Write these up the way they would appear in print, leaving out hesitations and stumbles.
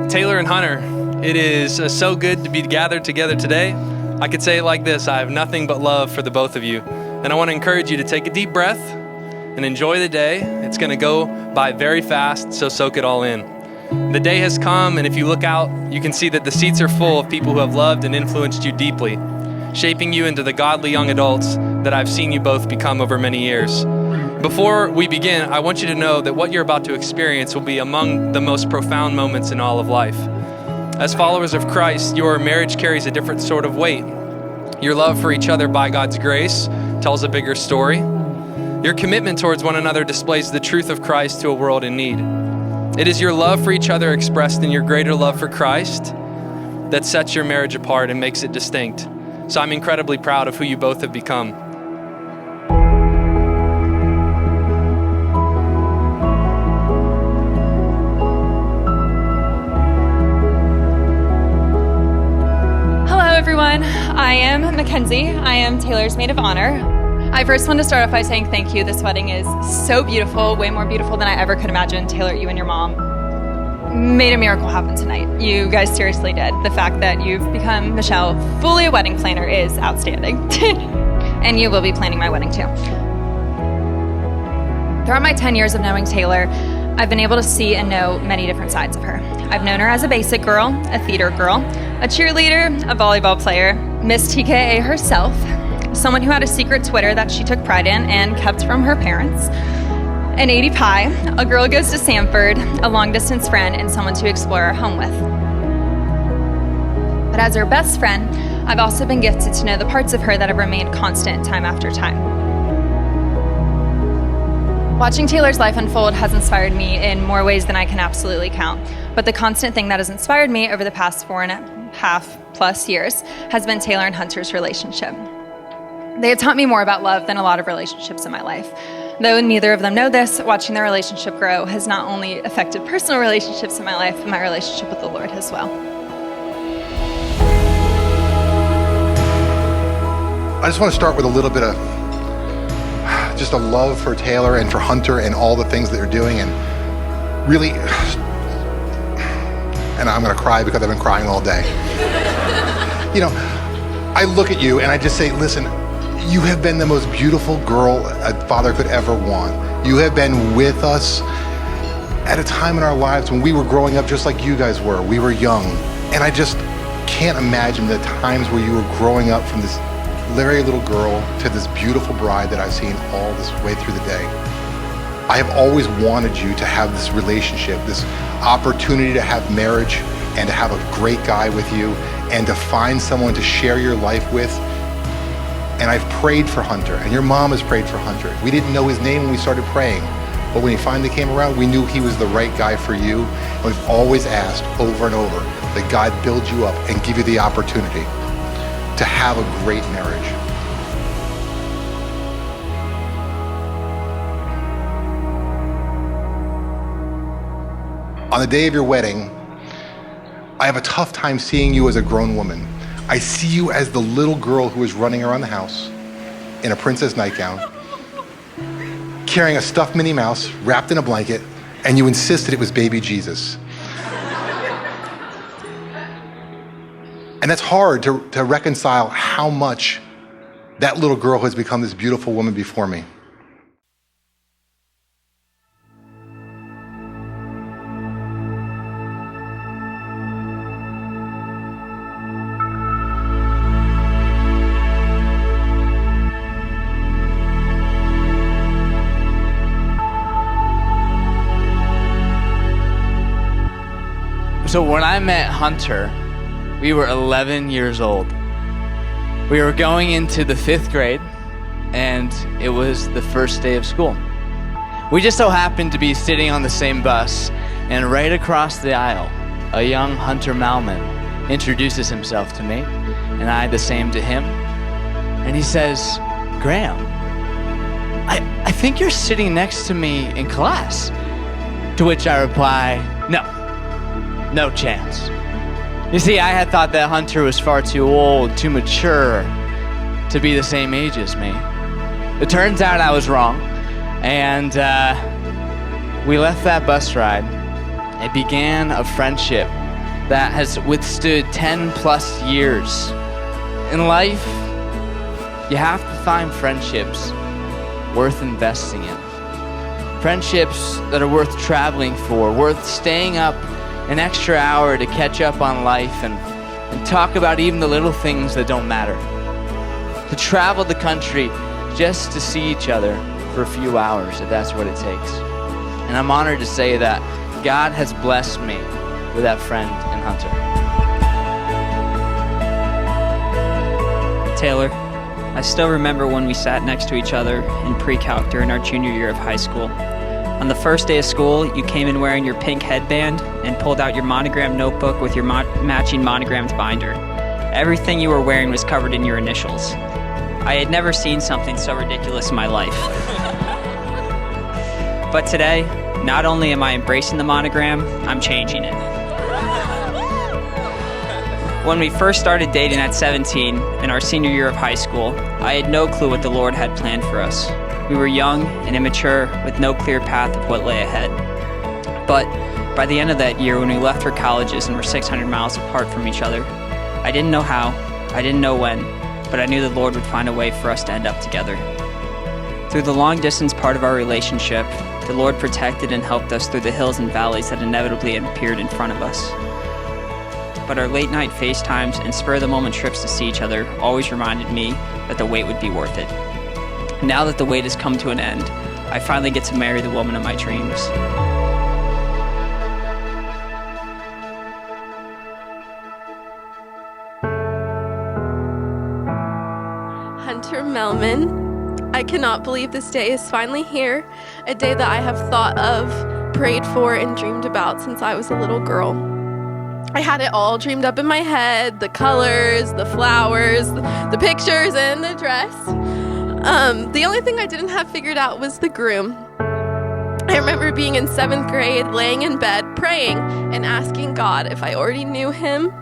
Taylor and Hunter, it is so good to be gathered together today. I could say it like this: I have nothing but love for the both of you. And I want to encourage you to take a deep breath and enjoy the day. It's going to go by very fast, so soak it all in. The day has come, and if you look out, you can see that the seats are full of people who have loved and influenced you deeply, shaping you into the godly young adults that I've seen you both become over many years. Before we begin, I want you to know that what you're about to experience will be among the most profound moments in all of life. As followers of Christ, your marriage carries a different sort of weight. Your love for each other by God's grace tells a bigger story. Your commitment towards one another displays the truth of Christ to a world in need. It is your love for each other expressed in your greater love for Christ that sets your marriage apart and makes it distinct. So I'm incredibly proud of who you both have become. Everyone, I am Mackenzie. I am Taylor's maid of honor. I first want to start off by saying thank you. This wedding is so beautiful, way more beautiful than I ever could imagine. Taylor, you and your mom made a miracle happen tonight. You guys seriously did. The fact that you've become, Michelle, fully a wedding planner is outstanding. And you will be planning my wedding too. Throughout my 10 years of knowing Taylor, I've been able to see and know many different sides of her. I've known her as a basic girl, a theater girl, a cheerleader, a volleyball player, Miss TKA herself, someone who had a secret Twitter that she took pride in and kept from her parents, an 80 pie, a girl who goes to Sanford, a long-distance friend, and someone to explore our home with. But as her best friend, I've also been gifted to know the parts of her that have remained constant time after time. Watching Taylor's life unfold has inspired me in more ways than I can absolutely count. But the constant thing that has inspired me over the past 4.5+ years has been Taylor and Hunter's relationship. They have taught me more about love than a lot of relationships in my life. Though neither of them know this, watching their relationship grow has not only affected personal relationships in my life, but my relationship with the Lord as well. I just want to start with a little bit of just a love for Taylor and for Hunter and all the things that they're doing, and really, and I'm gonna cry because I've been crying all day. You know, I look at you and I just say, listen, you have been the most beautiful girl a father could ever want. You have been with us at a time in our lives when we were growing up just like you guys were. We were young, and I just can't imagine the times where you were growing up from this very little girl to this beautiful bride that I've seen all this way through the day. I have always wanted you to have this relationship, this opportunity to have marriage and to have a great guy with you and to find someone to share your life with. And I've prayed for Hunter, and your mom has prayed for Hunter. We didn't know his name when we started praying, but when he finally came around, we knew he was the right guy for you. And we've always asked over and over that God build you up and give you the opportunity to have a great marriage. On the day of your wedding, I have a tough time seeing you as a grown woman. I see you as the little girl who was running around the house in a princess nightgown, carrying a stuffed Minnie Mouse wrapped in a blanket, and you insisted it was baby Jesus. And that's hard to reconcile how much that little girl has become this beautiful woman before me. So when I met Hunter, we were 11 years old. We were going into the 5th grade, and it was the first day of school. We just so happened to be sitting on the same bus, and right across the aisle, a young Hunter Malman introduces himself to me, and I the same to him. And he says, "Graham, I think you're sitting next to me in class." To which I reply, no chance. You see, I had thought that Hunter was far too old, too mature to be the same age as me. It turns out I was wrong, and we left that bus ride. It began a friendship that has withstood 10 plus years. In life, you have to find friendships worth investing in. Friendships that are worth traveling for, worth staying up an extra hour to catch up on life and talk about even the little things that don't matter. To travel the country just to see each other for a few hours, if that's what it takes. And I'm honored to say that God has blessed me with that friend in Hunter. Taylor, I still remember when we sat next to each other in pre-calc during our junior year of high school. On the first day of school, you came in wearing your pink headband and pulled out your monogram notebook with your matching monogrammed binder. Everything you were wearing was covered in your initials. I had never seen something so ridiculous in my life. But today, not only am I embracing the monogram, I'm changing it. When we first started dating at 17, in our senior year of high school, I had no clue what the Lord had planned for us. We were young and immature with no clear path of what lay ahead. But by the end of that year, when we left for colleges and were 600 miles apart from each other, I didn't know how, I didn't know when, but I knew the Lord would find a way for us to end up together. Through the long distance part of our relationship, the Lord protected and helped us through the hills and valleys that inevitably appeared in front of us. But our late night FaceTimes and spur-of-the-moment trips to see each other always reminded me that the wait would be worth it. Now that the wait has come to an end, I finally get to marry the woman of my dreams. Hunter Melman, I cannot believe this day is finally here, a day that I have thought of, prayed for, and dreamed about since I was a little girl. I had it all dreamed up in my head, the colors, the flowers, the pictures, and the dress. The only thing I didn't have figured out was the groom. I remember being in 7th grade, laying in bed, praying, and asking God if I already knew him.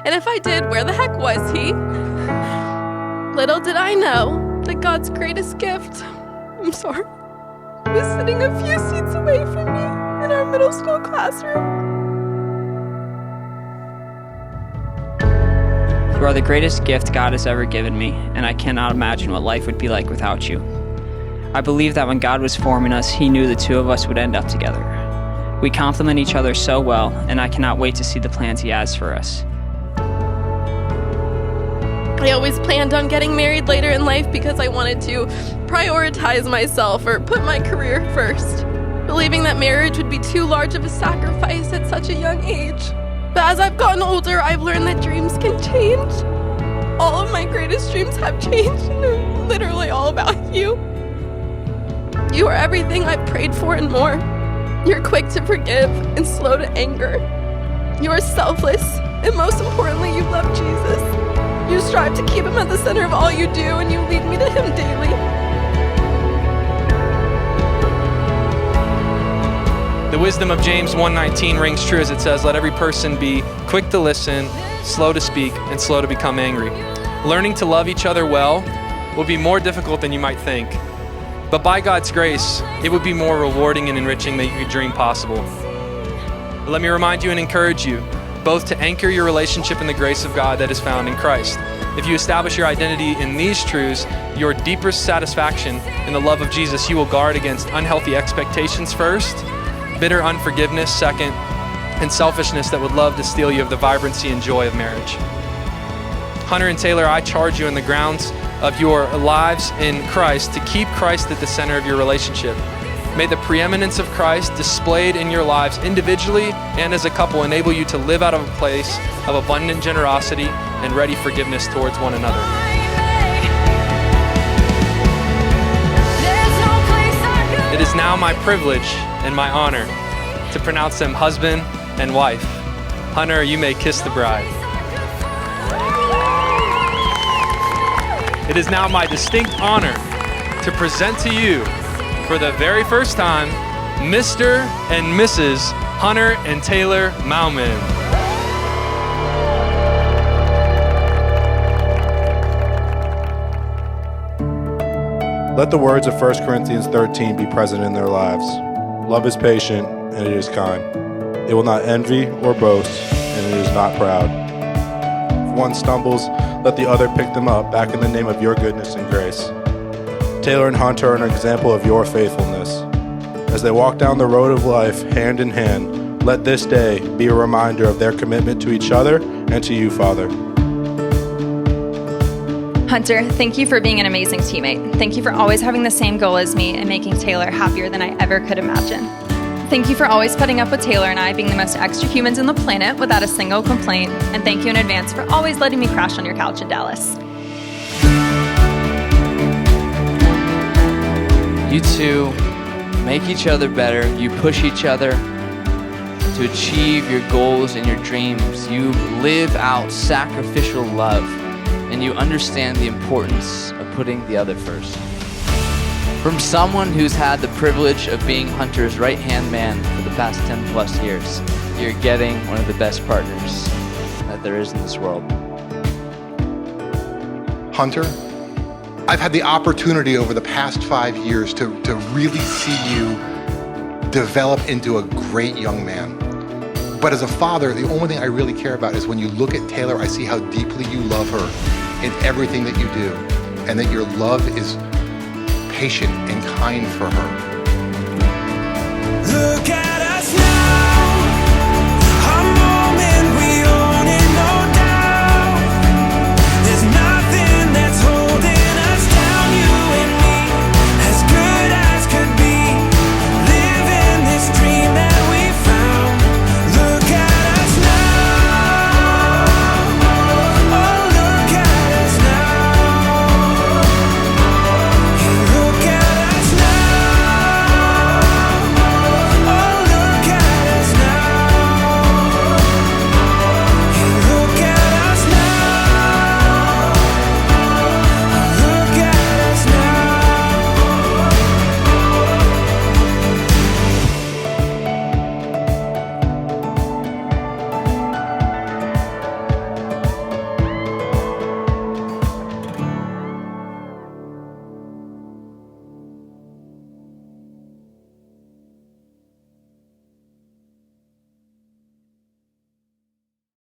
And if I did, where the heck was he? Little did I know that God's greatest gift, was sitting a few seats away from me in our middle school classroom. You are the greatest gift God has ever given me, and I cannot imagine what life would be like without you. I believe that when God was forming us, he knew the two of us would end up together. We complement each other so well, and I cannot wait to see the plans he has for us. I always planned on getting married later in life because I wanted to prioritize myself or put my career first, believing that marriage would be too large of a sacrifice at such a young age. But as I've gotten older, I've learned that dreams can change. All of my greatest dreams have changed, and they're literally all about you. You are everything I've prayed for and more. You're quick to forgive and slow to anger. You are selfless, and most importantly, you love Jesus. You strive to keep him at the center of all you do, and you lead me to him daily. The wisdom of James 1:19 rings true as it says, "Let every person be quick to listen, slow to speak, and slow to become angry." Learning to love each other well will be more difficult than you might think. But by God's grace, it would be more rewarding and enriching than you could dream possible. But let me remind you and encourage you both to anchor your relationship in the grace of God that is found in Christ. If you establish your identity in these truths, your deepest satisfaction in the love of Jesus, you will guard against unhealthy expectations first, bitter unforgiveness second, and selfishness that would love to steal you of the vibrancy and joy of marriage. Hunter and Taylor, I charge you in the grounds of your lives in Christ to keep Christ at the center of your relationship. May the preeminence of Christ displayed in your lives individually and as a couple enable you to live out of a place of abundant generosity and ready forgiveness towards one another. It is now my privilege and my honor to pronounce them husband and wife. Hunter, you may kiss the bride. It is now my distinct honor to present to you for the very first time, Mr. and Mrs. Hunter and Taylor Melman. Let the words of 1 Corinthians 13 be present in their lives. Love is patient and it is kind. It will not envy or boast, and it is not proud. If one stumbles, let the other pick them up back in the name of your goodness and grace. Taylor and Hunter are an example of your faithfulness. As they walk down the road of life hand in hand, let this day be a reminder of their commitment to each other and to you, Father. Hunter, thank you for being an amazing teammate. Thank you for always having the same goal as me and making Taylor happier than I ever could imagine. Thank you for always putting up with Taylor and I being the most extra humans on the planet without a single complaint. And thank you in advance for always letting me crash on your couch in Dallas. You two make each other better. You push each other to achieve your goals and your dreams. You live out sacrificial love, and you understand the importance of putting the other first. From someone who's had the privilege of being Hunter's right-hand man for the past 10 plus years, you're getting one of the best partners that there is in this world. Hunter, I've had the opportunity over the past 5 years to really see you develop into a great young man. But as a father, the only thing I really care about is when you look at Taylor, I see how deeply you love her in everything that you do, and that your love is patient and kind for her. Look at